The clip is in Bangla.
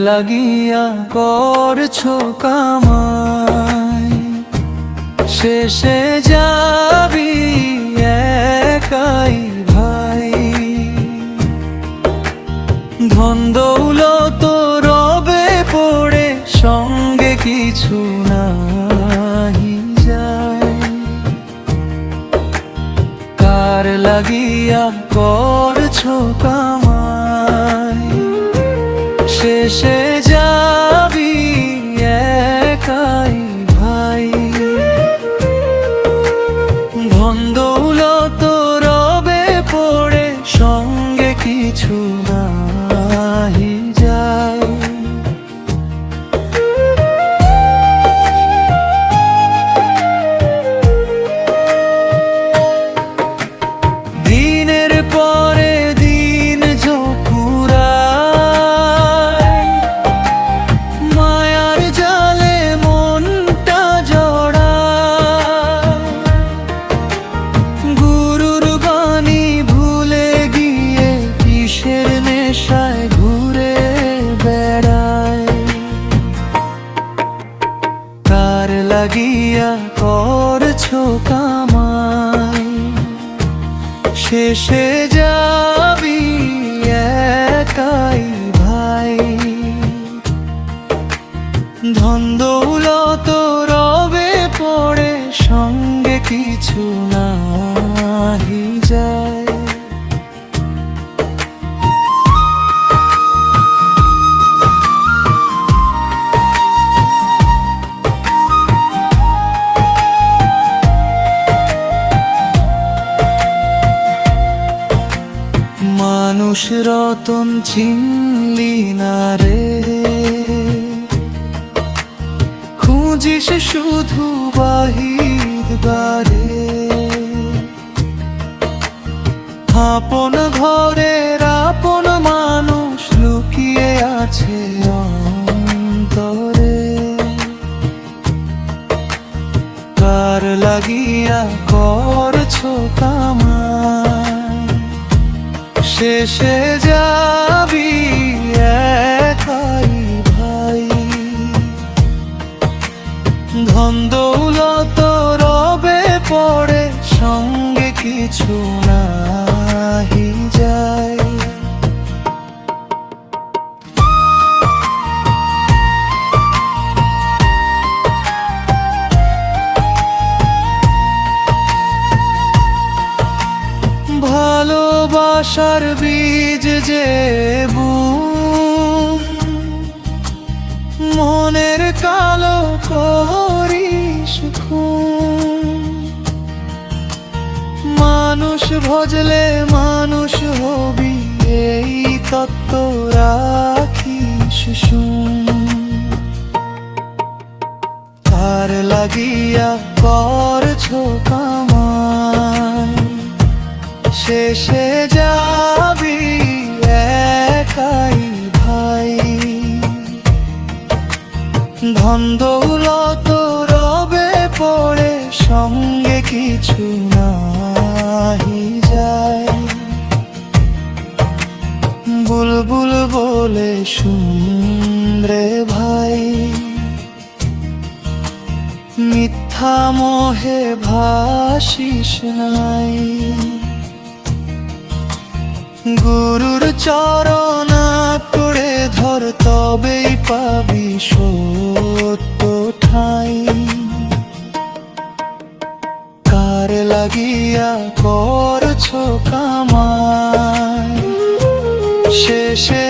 লাগিয়া করছো কামাই, শেষে যাবি একাই ভাই। ধন দৌলত রবে পড়ে সঙ্গে কিছু নাহি যায়। কার লাগিয়া করছো কামাই, শেষে যাবি একাই ভাই। ধন দৌলত রবে পড়ে সঙ্গে কিছু নাহি যায়। দিনের পরে দিন জপুরায়, মায়ার জালে মনটা জড়ায়। গুরুর বাণী ভুলে গিয়ে কিসের নেশায় ঘুরে বেড়ায়। কার লাগিয়া করছো কামাই, শেষে যাবি একাই ভাই। ধন দৌলত রবে পড়ে সঙ্গে কিছু নাহি যায়। মানুষ রতন চিনলি না রে, খুঁজিস শুধু বাহির বারে। আপন ঘরের আপন মানুষ লুকিয়ে আছে অন্তরে। কার লাগিয়া করছো কামাই, শেষে যাবি একাই ভাই। ধন দৌলত রবে পড়ে সঙ্গে কিছু নাহি যায়। ভালোবাসার বীজ যে মনের কালো করিস খুন। মানুষ ভজলে মানুষ হবি এই তত্ত্ব রাখিস শুন। কার লাগিয়া করছো কামাই, শেষে যাবি একাই ভাই। ধন দৌলত রবে পড়ে সঙ্গে কিছু নাহি যায়। বুলবুল বলে শুন রে ভাই, মিথ্যা মোহে ভাসিস নাই। গুরুর চরণ করে ধর তবেই পাবি সত্য ঠাই। কার লাগিয়া করছো কামাই, শেষে